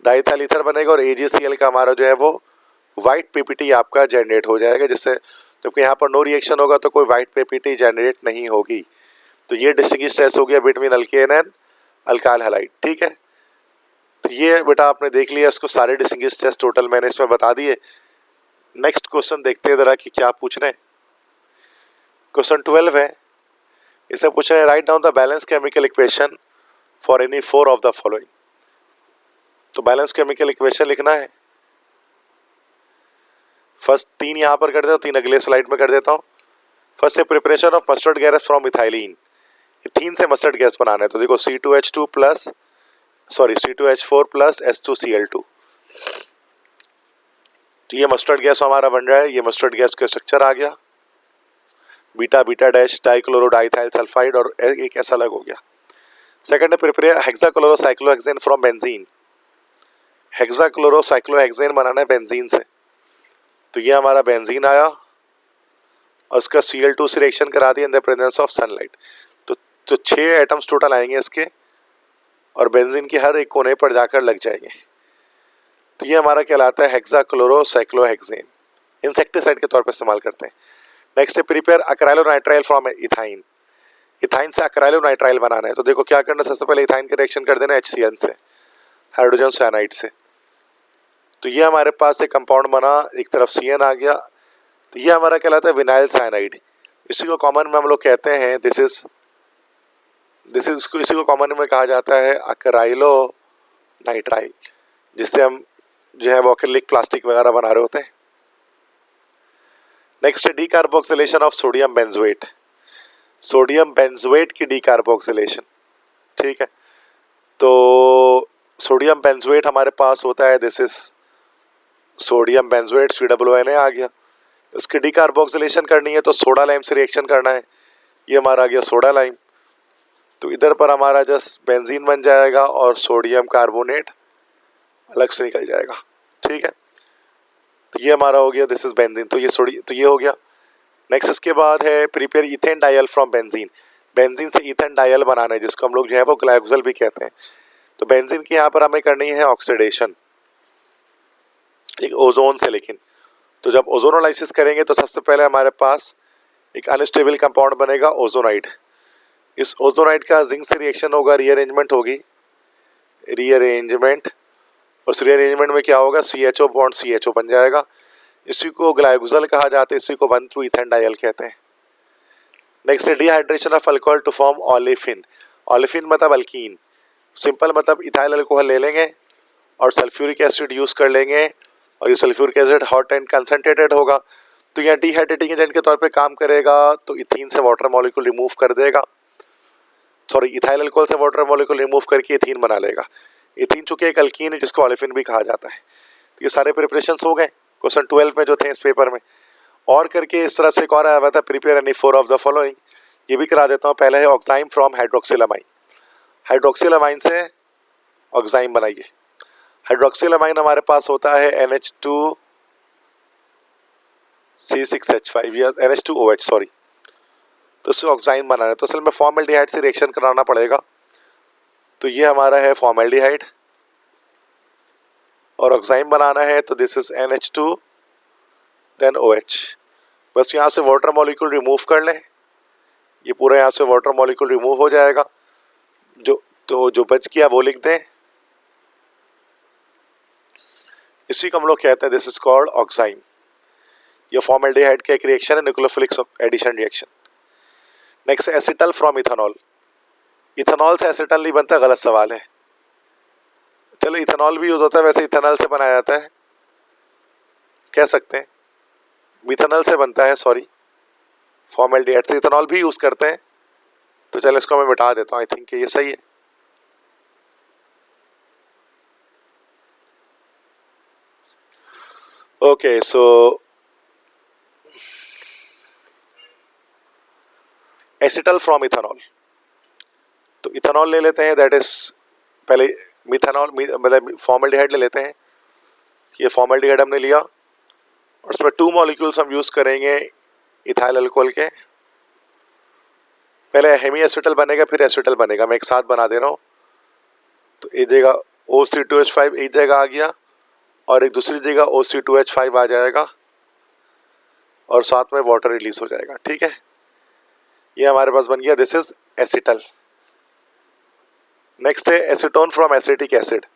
डाइथाइल ईथर बनेगा और AgCl का हमारा जो है वो वाइट PPT आपका जनरेट हो जाएगा, जिससे जबकि यहाँ पर नो रिएक्शन होगा तो कोई वाइट PPT जनरेट नहीं होगी। तो ये डिस्टिंग्विश टेस्ट हो गया between alkane and alkyl halide. ठीक है, तो ये बेटा आपने देख लिया, इसको सारे डिस्टिंग्विश टेस्ट टोटल मैंने इसमें बता दिए। नेक्स्ट क्वेश्चन देखते हैं जरा कि क्या पूछ रहे हैं। क्वेश्चन 12 है, इसे पूछ रहे हैं right down the balance chemical equation for any 4 of the following. तो बैलेंस केमिकल इक्वेशन लिखना है। फर्स्ट 3 यहाँ पर कर देता हूँ, 3 अगले स्लाइड में कर देता हूँ। फर्स्ट है preparation of mustard gas from ethylene. Ethene से मस्टर्ड गैस बनाना है, तो देखो C2H4 प्लस H2Cl2। तो ये मस्टर्ड गैस हमारा बन रहा है। ये मस्टर्ड गैस का स्ट्रक्चर आ गया, बीटा बीटा डैश डाइक्लोरोडाइथाइल सल्फाइड, और एक ऐसा अलग हो गया। सेकंड है प्रिपेयर हेक्साक्लोरोसाइक्लोहेक्सेन फ्रॉम बेंजीन। हेक्साक्लोरोसाइक्लोहेक्सेन बनाना है बेंजीन से, तो ये हमारा बेंजीन आया और उसका Cl2 से रिएक्शन करा दिया इन द प्रेजेंस ऑफ सनलाइट। तो 6 एटम्स टोटल आएंगे इसके और बेंजीन के हर एक कोने पर जाकर लग जाएंगे। तो ये हमारा कहलाता है हेक्साक्लोरोसाइक्लोहेक्सेन, इंसेक्टिसाइड के तौर पर इस्तेमाल करते हैं। नेक्स्ट है प्रिपेयर अक्राइलोनाइट्राइल फ्रॉम इथाइन। इथाइन से अक्राइलोनाइट्राइल बनाना है, तो देखो क्या करना है, सबसे पहले इथाइन का रिएक्शन कर देना HCN से, हाइड्रोजन साइनाइड से। तो ये हमारे पास एक कंपाउंड बना, एक तरफ CN आ गया, तो ये हमारा कहलाता है विनाइल साइनाइड। इसी को कॉमन में हम लोग कहते हैं इसी को कॉमन में कहा जाता है अक्राइलोनाइट्राइल, जिससे हम जो है वो एक्रिलिक प्लास्टिक वगैरह बना रहे होते हैं। नेक्स्ट है decarboxylation of sodium benzoate. Sodium benzoate की डीकार्बोक्सिलेशन, ठीक है। तो सोडियम बेंजोएट हमारे पास होता है, this is sodium benzoate, COONA आ गया। इसकी डीकार्बोक्सिलेशन करनी है तो सोडा लाइम से रिएक्शन करना है, ये हमारा आ गया सोडा लाइम। तो इधर पर हमारा जस्ट बेंजीन बन जाएगा और सोडियम कार्बोनेट अलग से निकल जाएगा, ठीक है। तो ये हमारा हो गया, दिस इज बेंजीन, तो ये हो गया। नेक्स्ट इसके बाद है prepare ethane dial from benzene. Benzene से इथेन डायल बनाना है, जिसको हम लोग जो है वो ग्लाइकोजल भी कहते हैं। तो बेंजीन की यहाँ पर हमें करनी है ऑक्सीडेशन एक ओजोन से, लेकिन तो जब ओजोनोलाइसिस करेंगे तो सबसे पहले हमारे पास एक अनस्टेबल कंपाउंड बनेगा ओजोनाइड। इस ओजोनाइड का जिंक से रिएक्शन होगा, रीअरेंजमेंट होगी, रीअरेंजमेंट, उस रीअरेंजमेंट में क्या होगा, CHO बॉन्ड CHO बन जाएगा। इसी को ग्लाइकोजल कहा जाता है, इसी को 1,2-इथेन डायल कहते हैं। नेक्स्ट है dehydration of alcohol to form olefin. Olefin मतलब अल्कीन, सिंपल मतलब इथाइल अल्कोहल ले लेंगे और सल्फ्यूरिक एसिड यूज़ कर लेंगे, और ये sulphuric acid hot and concentrated होगा, तो यहाँ डिहाइड्रेटिंग एजेंट के तौर पे काम करेगा, तो इथीन से वाटर मॉलिक्यूल रिमूव कर देगा। सॉरी इथाइल अल्कोहल से वाटर मॉलिक्यूल रिमूव करके एथीन बना लेगा। एथीन चूंकि एक अल्कीन है जिसको ओलेफिन भी कहा जाता है। तो ये सारे प्रिपरेशंस हो गए क्वेश्चन 12 में जो थे इस पेपर में। और करके इस तरह से एक और आया हुआ था, prepare any 4 of the following, ये भी करा देता हूँ। पहले है ऑक्साइम फ्रॉम हाइड्रोक्सिलामाइन, हाइड्रोक्सिलामाइन से ऑक्साइम बनाइए। हाइड्रोक्सिलामाइन हमारे पास होता है NH2C6H5 या NH2OH सॉरी, तो इससे ऑक्साइम बनाना है तो असल में फॉर्मेल्डिहाइड से रिएक्शन कराना पड़ेगा। तो ये हमारा है फॉर्मेल्डिहाइड और ऑक्साइम बनाना है, तो this is NH2 then OH। बस यहाँ से वाटर मॉलिक्यूल रिमूव कर लें, ये पूरा यहाँ से वाटर मॉलिक्यूल रिमूव हो जाएगा। जो बच गया वो लिख दें, इसी को हम लोग कहते हैं दिस इज कॉल्ड ऑक्साइम। ये फॉर्मेल्डिहाइड का एक रिएक्शन है, nucleophilic addition reaction. Next acetal from ethanol, ethanol से एसिटल नहीं बनता, गलत सवाल है। चलो इथेनॉल भी यूज होता है, वैसे इथेनॉल से बनाया जाता है, कह सकते हैं मिथेनॉल से बनता है, सॉरी फॉर्मेल्डिहाइड से इथेनॉल भी यूज करते हैं। तो चलो इसको मैं मिटा देता हूँ, आई थिंक ये सही है। Okay so acetal from ethanol, तो इथेनॉल ले लेते हैं, दैट इज पहले मिथेनॉल मतलब फॉर्मेल्डिहाइड ले लेते हैं। ये फॉर्मेल्डिहाइड हमने लिया और उसमें 2 मॉलिक्यूल्स हम यूज करेंगे इथाइल अल्कोहल के। पहले हेमी एसिटल बनेगा फिर एसिटल बनेगा, मैं एक साथ बना दे रहा हूँ। तो एक जगह OC2H5 एक जगह आ गया और एक दूसरी जगह OC2H5 आ जाएगा और साथ में वाटर रिलीज हो जाएगा, ठीक है। ये हमारे पास बन गया, दिस इज एसिटल। नेक्स्ट है acetone from acetic acid,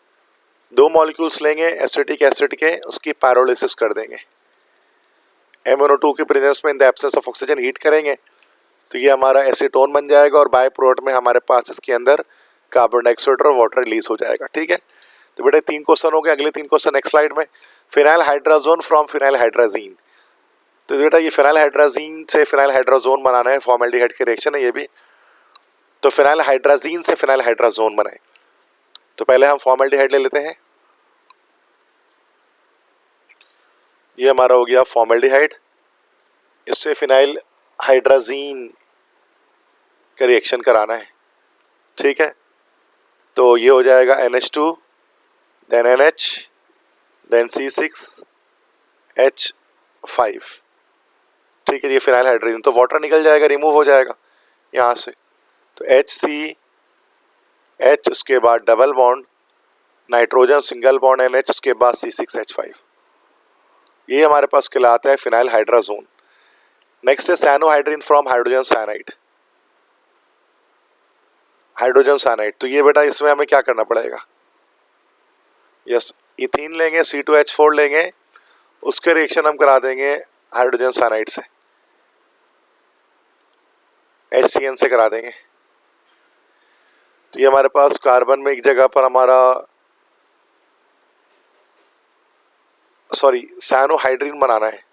2 molecules लेंगे एसिटिक एसिड के, उसकी पायरोलिसिस कर देंगे, MnO2 की प्रेजेंस में in the absence of oxygen heat करेंगे, तो ये हमारा एसीटोन बन जाएगा और बाय प्रोडक्ट में हमारे पास इसके अंदर कार्बन डाइऑक्साइड और वाटर रिलीज हो जाएगा, ठीक है। तो बेटा 3 क्वेश्चन हो गए, अगले 3 क्वेश्चन नेक्स्ट स्लाइड में। Phenyl hydrazone from phenyl hydrazine, तो बेटा ये फिनाइल हाइड्राजीन से फिनाइल हाइड्राजोन बनाना है, फॉर्मेल्डिहाइड के रिएक्शन है ये भी। तो फिनाइल हाइड्राजीन से फिनाइल हाइड्राजोन बनाए, तो पहले हम फॉर्मेल्डिहाइड ले लेते हैं, ये हमारा हो गया फॉर्मेल्डिहाइड, इससे फिनाइल हाइड्राजीन का रिएक्शन कराना है, ठीक है। तो ये हो जाएगा NH2 then NH then C6H5, ठीक है। ये फिनाइल हाइड्रोजन, तो वाटर निकल जाएगा, रिमूव हो जाएगा यहाँ से, तो HCH उसके बाद double bond, nitrogen single bond NH उसके बाद C6H5, ये हमारे पास कहलाता है फिनाइल हाइड्राजोन। नेक्स्ट है cyanohydrin from hydrogen cyanide, hydrogen cyanide, तो ये बेटा इसमें हमें क्या करना पड़ेगा, यस इथीन लेंगे, C2H4 लेंगे, उसके रिएक्शन हम करा देंगे हाइड्रोजन साइनाइड से, HCN से करा देंगे। तो ये हमारे पास कार्बन में एक जगह पर हमारा सॉरी साइनोहाइड्रिन बनाना है,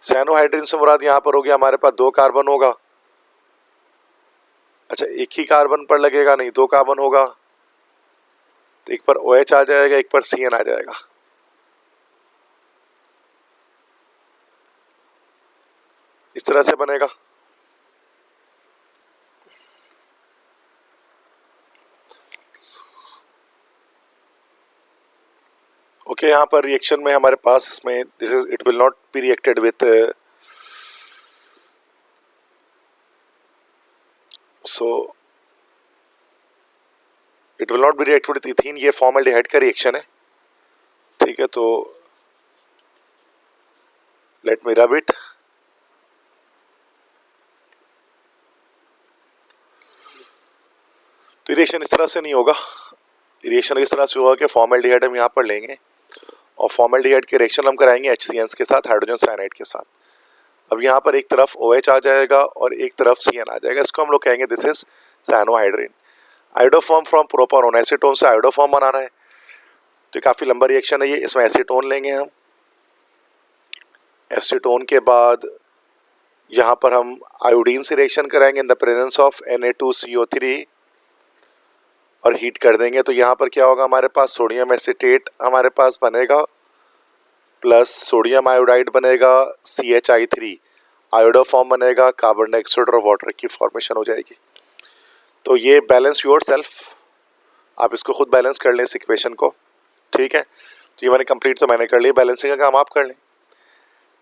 साइनोहाइड्रिन से मुराद यहाँ पर हो गया हमारे पास 2 कार्बन होगा, अच्छा एक ही कार्बन पर लगेगा नहीं, 2 कार्बन होगा, तो एक पर OH आ जाएगा, एक पर CN आ जाएगा। इस तरह से बनेगा। ओके यहाँ पर रिएक्शन में हमारे पास इसमें this is it will not be reacted with it will not be reacted with ethene, ये फॉर्मेल्डिहाइड का रिएक्शन है, ठीक है। तो लेट मी रब इट, तो रिएक्शन इस तरह से नहीं होगा, रिएक्शन इस तरह से होगा कि फॉर्मेल्डिहाइड हम यहाँ पर लेंगे और फॉर्मेल्डिहाइड के रिएक्शन हम कराएंगे HCN के साथ, हाइड्रोजन साइनाइड के साथ। अब यहाँ पर एक तरफ OH आ जाएगा और एक तरफ CN आ जाएगा, इसको हम लोग कहेंगे this is cyanohydrin. Iodoform from propanone, acetone से आयोडोफॉर्म बनाना है, तो काफ़ी लंबा रिएक्शन है ये। इसमें एसीटोन लेंगे हम, एसीटोन के बाद यहाँ पर हम आयोडीन से रिएक्शन कराएंगे इन द प्रेजेंस ऑफ Na2CO3 और हीट कर देंगे। तो यहाँ पर क्या होगा, हमारे पास सोडियम एसीटेट हमारे पास बनेगा प्लस सोडियम आयोडाइड बनेगा, CHI3 आयोडो फॉर्म बनेगा, कार्बन डाइऑक्साइड और वाटर की फॉर्मेशन हो जाएगी। तो ये बैलेंस योर सेल्फ, आप इसको खुद बैलेंस कर लें इस इक्वेशन को, ठीक है। तो ये मैंने कंप्लीट तो मैंने कर लिया, बैलेंसिंग का काम आप कर लें।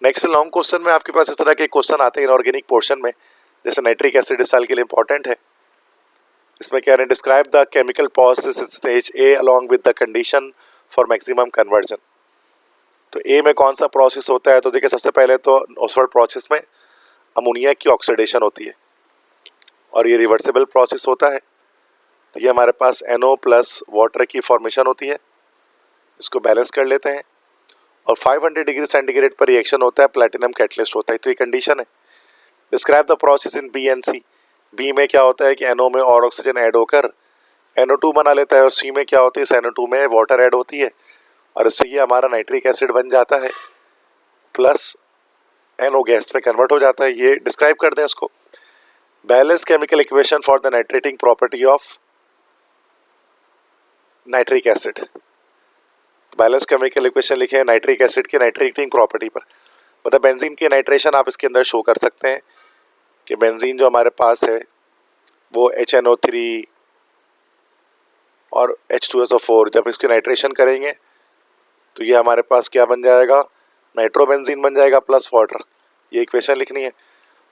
नेक्स्ट लॉन्ग क्वेश्चन में आपके पास इस तरह के क्वेश्चन आते हैं इनऑर्गेनिक पोर्शन में, जैसे नाइट्रिक एसिड इस साल के लिए इंपॉर्टेंट है। इसमें कह रहे हैं describe the chemical process stage A along with the condition for maximum conversion. तो ए में कौन सा प्रोसेस होता है, तो देखिए सबसे पहले तो ऑक्सफोर्ड प्रोसेस में अमोनिया की ऑक्सीडेशन होती है और ये रिवर्सिबल प्रोसेस होता है। तो ये हमारे पास NO प्लस वाटर की फॉर्मेशन होती है, इसको बैलेंस कर लेते हैं। और 500 डिग्री सेंटीग्रेड पर रिएक्शन होता है, प्लैटिनम कैटलिस्ट होता है। तो ये कंडीशन है। Describe the process in B and C। B में क्या होता है कि NO में और ऑक्सीजन ऐड होकर NO2 बना लेता है, और C में क्या होती है, इस NO2 में वाटर ऐड होती है और इससे ये हमारा नाइट्रिक एसिड बन जाता है प्लस NO गैस में कन्वर्ट हो जाता है। ये डिस्क्राइब कर दें इसको। Balance chemical equation for the nitrating property of nitric acid. Balance chemical equation लिखे हैं नाइट्रिक एसिड के नाइट्रेटिंग प्रॉपर्टी पर, मतलब बेंजीन की नाइट्रेशन आप इसके अंदर शो कर सकते हैं कि बेंजीन जो हमारे पास है वो HNO3 और H2SO4 जब इसकी नाइट्रेशन करेंगे तो ये हमारे पास क्या बन जाएगा, नाइट्रोबेंजीन बन जाएगा प्लस वाटर। ये इक्वेशन लिखनी है।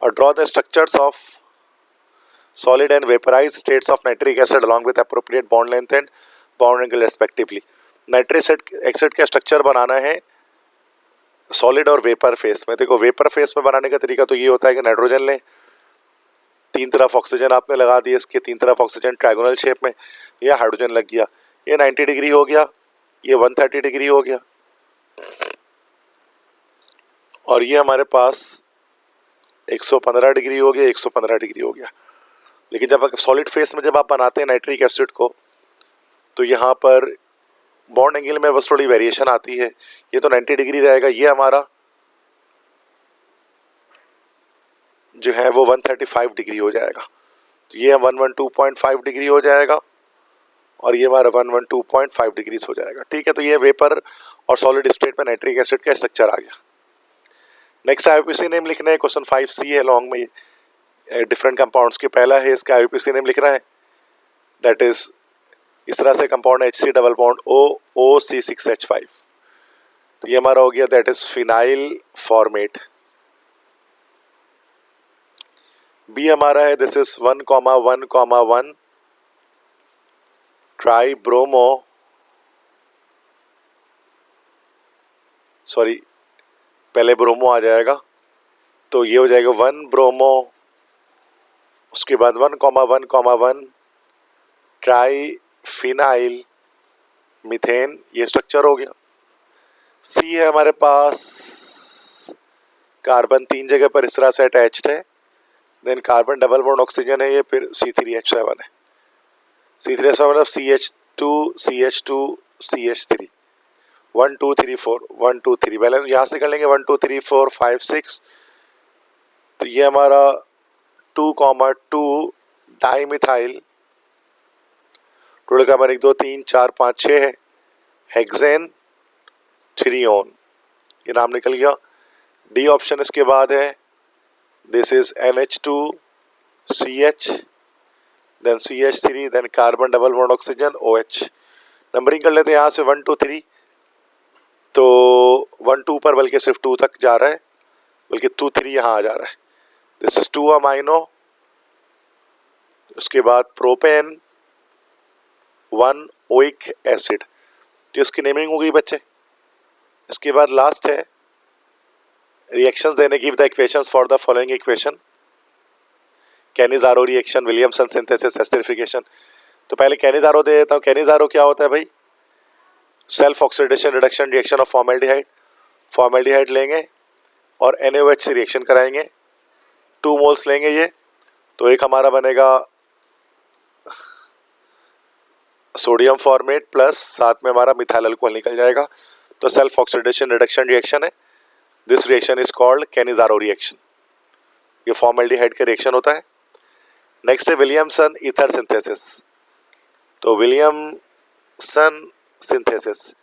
और draw the structures of solid and vaporise states of nitric acid along with appropriate bond length and bond angle respectively. Nitric acid का स्ट्रक्चर बनाना है सॉलिड और वेपर फेस में। देखो वेपर फेस में बनाने का तरीका तो ये होता है कि नाइट्रोजन लें, तीन तरफ ऑक्सीजन आपने लगा दिया, इसके तीन तरफ ऑक्सीजन ट्रायगोनल शेप में, यह हाइड्रोजन लग गया, ये 90 डिग्री हो गया, ये 130 डिग्री हो गया, और ये हमारे पास 115 डिग्री हो गया, 115 डिग्री हो गया। लेकिन जब सॉलिड फेस में जब आप बनाते हैं नाइट्रिक एसिड को तो यहाँ पर बॉन्ड एंगल में बस थोड़ी वेरिएशन आती है। ये तो 90 डिग्री रहेगा, ये हमारा जो है वो 135 डिग्री हो जाएगा। तो ये 112.5 डिग्री हो जाएगा और ये हमारा 112.5 डिग्री हो जाएगा, ठीक है। तो ये वेपर और सॉलिड स्टेट में नाइट्रिक एसिड का स्ट्रक्चर आ गया। नेक्स्ट IUPAC नेम लिखना है, क्वेश्चन 5C है लॉन्ग में, डिफरेंट कंपाउंड्स के पहला है, इसका IUPAC नेम लिखना है, दैट इज इस तरह से compound HC double bond OC6H5। तो ये हमारा हो गया that is phenyl formate. B हमारा है this is 1,1,1 tri bromo, sorry पहले ब्रोमो आ जाएगा, तो ये हो जाएगा 1 ब्रोमो, उसके बाद 1,1,1 ट्राई फिनाइल मीथेन, ये स्ट्रक्चर हो गया। सी है हमारे पास कार्बन 3 जगह पर इस तरह से अटैच्ड है, then carbon double bond oxygen है, ये फिर C3H7 है। C3H7 मतलब CH2 CH2 CH3 1 2 3 4 1 2 3 बैलेंस यहाँ से कर लेंगे 1 2 3 4 5 6। तो ये हमारा 2,2 डाईमिथाइल, टोटल कार्बन 1 2 3 4 5 6 है, हेक्सेन 3 ऑन, ये नाम निकल गया। डी ऑप्शन इसके बाद है this is NH2CH then CH3 then carbon double bond oxygen OH। Numbering कर लेते हैं यहाँ से 1 2 3, तो 1 2 पर बल्कि सिर्फ 2 तक जा रहा है, बल्कि 2 3 यहाँ आ जा रहा है। दिस इज 2 अमाइनो, उसके बाद प्रोपेन 1 ओइक एसिड, तो इसकी नेमिंग हो गई बच्चे। इसके बाद लास्ट है रिएक्शंस देने की, the equations for the following equation, Cannizzaro reaction, Williamson synthesis, esterification. तो पहले कैनिज़ारो दे देता हूँ। कैनिज़ारो क्या होता है भाई, self oxidation reduction reaction of formaldehyde. Formaldehyde लेंगे और NaOH से रिएक्शन कराएंगे, 2 मोल्स लेंगे ये, तो एक हमारा बनेगा सोडियम फॉर्मेट प्लस साथ में हमारा मिथाइल अल्कोहल निकल जाएगा। तो सेल्फ ऑक्सीडेशन रिडक्शन रिएक्शन है, this reaction is called Cannizzaro reaction. ये फॉर्मल्डिहाइड का रिएक्शन होता है। नेक्स्ट है विलियमसन ईथर सिंथेसिस। तो विलियमसन सिंथेसिस,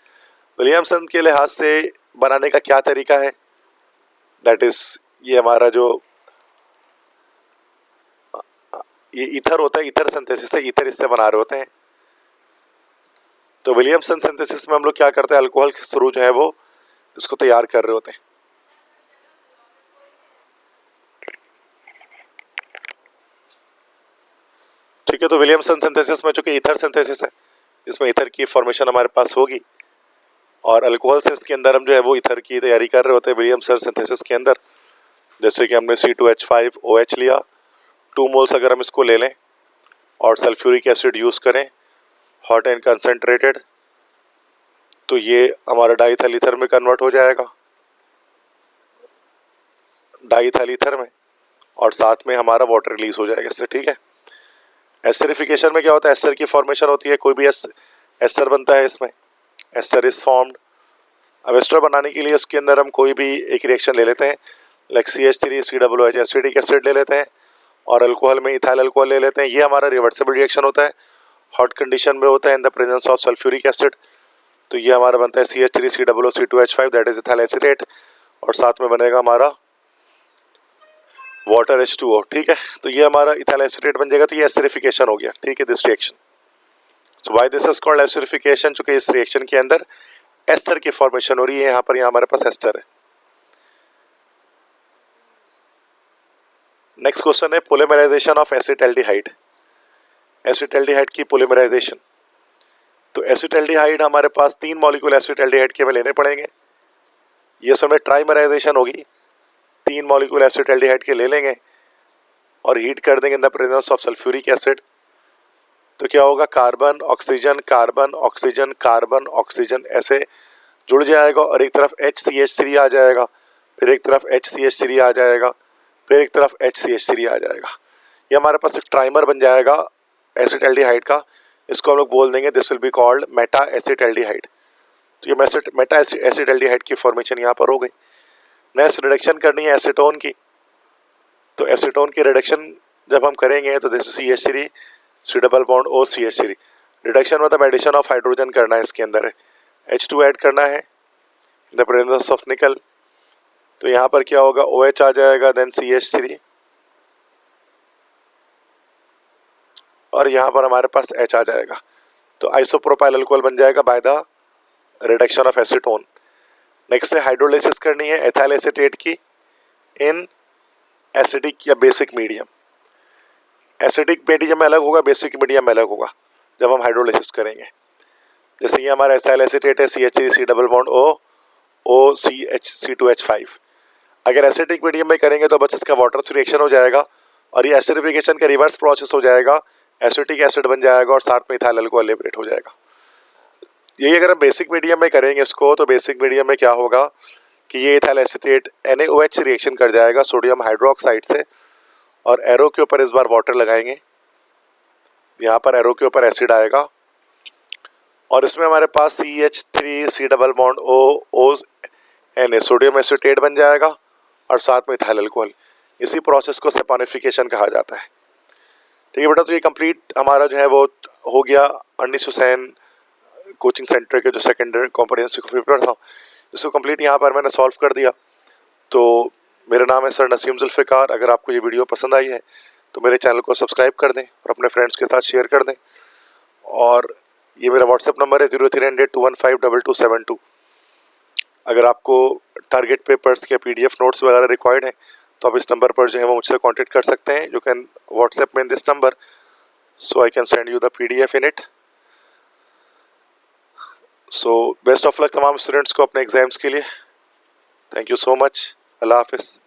विलियमसन के लिहाज से बनाने का क्या तरीका है, दैट इज ये हमारा जो ये ईथर होता है, ईथर सिंथेसिस है, ईथर इससे बना रहे होते हैं। तो विलियमसन सिंथेसिस में हम लोग क्या करते हैं, अल्कोहल के थ्रू जो है वो इसको तैयार कर रहे होते हैं। ठीक है, तो विलियमसन सिंथेसिस में चूंकि ईथर सिंथेसिस है, इसमें ईथर की फॉर्मेशन हमारे पास होगी और अल्कोहल से इसके अंदर हम जो है वो ईथर की तैयारी कर रहे होते हैं विलियमसन सिंथेसिस के अंदर। जैसे कि हमने C2H5OH लिया, 2 मोल्स अगर हम इसको ले लें और सल्फ्यूरिक एसिड यूज़ करें हॉट एंड कंसनट्रेटेड, तो ये हमारा डाईथाइल ईथर में कन्वर्ट हो जाएगा, डाईथाइल ईथर में, और साथ में हमारा वाटर रिलीज हो जाएगा इससे। ठीक है, एस्टरिफिकेशन में क्या होता है, एस्टर की फॉर्मेशन होती है, कोई भी एस्टर बनता है इसमें, एस्टर इज फॉर्म्ड। अब एस्टर बनाने के लिए उसके अंदर हम कोई भी एक रिएक्शन ले लेते हैं, लाइक CH3COOH एसिटिक एसिड ले लेते हैं और अल्कोहल में इथाइल अल्कोहल ले लेते हैं। ये हमारा रिवर्सिबल रिएक्शन होता है, हॉट कंडीशन में होता है इन the presence of sulphuric acid. तो ये हमारा बनता है CH3COOC2H5 that is ethyl acetate, और साथ में बनेगा हमारा वाटर H2O। ठीक है, तो ये हमारा इथाइल एसिटेट बन जाएगा। तो ये एस्टरिफिकेशन हो गया। ठीक है, this reaction, so why this is called esterification, चूंकि इस रिएक्शन के अंदर एस्टर की फॉर्मेशन हो रही है। यहाँ पर हमारे पास एस्टर है। नेक्स्ट क्वेश्चन है पोलीमराइजेशन ऑफ एसिटाल्डिहाइड, एसिटाल्डिहाइड की पोलीमराइजेशन। तो एसिटाल्डिहाइड हमारे पास 3 मॉलिक्यूल एसिटाल्डिहाइड के हमें लेने पड़ेंगे। ये समय ट्राइमराइजेशन होगी, 3 मॉलिक्यूल एसिटाल्डिहाइड के ले लेंगे और हीट कर देंगे इन the presence of sulphuric acid. तो क्या होगा, carbon oxygen carbon oxygen carbon oxygen ऐसे जुड़ जाएगा और एक तरफ HCH3 आ जाएगा, फिर एक तरफ HCH3 आ जाएगा, फिर एक तरफ HCH3 आ जाएगा। ये हमारे पास एक ट्राइमर बन जाएगा एसिटाल्डिहाइड का। इसको हम लोग बोल देंगे this will be called Meta acetaldehyde. तो ये मेटा एसिटाल्डिहाइड की फॉर्मेशन यहाँ पर हो गई। नेक्स्ट रिडक्शन करनी है एसीटोन की। तो एसीटोन की रिडक्शन जब हम करेंगे तो this CH3 C double bond O CH3, reduction मतलब एडिशन ऑफ हाइड्रोजन करना है, इसके अंदर है H2 ऐड करना है इन द प्रेजेंस ऑफ निकल। तो यहाँ पर क्या होगा, OH आ जाएगा, देन CH3, और यहाँ पर हमारे पास H आ जाएगा। तो आइसोप्रोपाइल अल्कोहल बन जाएगा by the reduction of acetone. Next है हाइड्रोलिसिस करनी है एथाइल एसिटेट की इन एसिडिक या बेसिक मीडियम। एसिडिक मीडियम में अलग होगा, बेसिक मीडियम में अलग होगा जब हम हाइड्रोलिसिस करेंगे। जैसे ये हमारा एथाइल एसिटेट है CH3 C double bond O OCH C2H5। अगर एसिडिक मीडियम में करेंगे तो बस इसका वाटर से रिएक्शन हो जाएगा और ये एसिडिफिकेशन का रिवर्स प्रोसेस हो जाएगा, एसिटिक एसिड बन जाएगा और साथ में इथाइल अल्कोहल लिबरेट हो जाएगा। यही अगर हम बेसिक मीडियम में करेंगे इसको, तो बेसिक मीडियम में क्या होगा कि ये इथाइल एसिटेट NaOH से रिएक्शन कर जाएगा सोडियम हाइड्रोक्साइड से, और एरो के ऊपर इस बार वाटर लगाएंगे, यहाँ पर एरो के ऊपर एसिड आएगा और इसमें हमारे पास CH3 C double bond O Na sodium acetate बन जाएगा और साथ में इथाइल अल्कोहल। इसी प्रोसेस को सैपोनिफिकेशन कहा जाता है। ठीक है बेटा, तो ये कंप्लीट हमारा जो है वो हो गया अनीस हुसैन कोचिंग सेंटर के जो सेकेंडरी कॉम्प्रिहेंसिव पेपर था, इसको कंप्लीट यहाँ पर मैंने सॉल्व कर दिया। तो मेरा नाम है सर नसीम जुल्फ़िकार। अगर आपको ये वीडियो पसंद आई है तो मेरे चैनल को सब्सक्राइब कर दें और अपने फ्रेंड्स के साथ शेयर कर दें। और ये मेरा व्हाट्सएप नंबर है 0300-215-2272। अगर आपको टारगेट पेपर्स के PDF नोट्स वगैरह रिक्वायर्ड हैं तो आप इस नंबर पर जो है वो मुझसे कांटेक्ट कर सकते हैं। यू कैन व्हाट्सएप में in this number, so I can send you the PDF in it. So best of luck तमाम स्टूडेंट्स को अपने एग्जाम्स के लिए। Thank you so much. अल्लाह हाफिज़।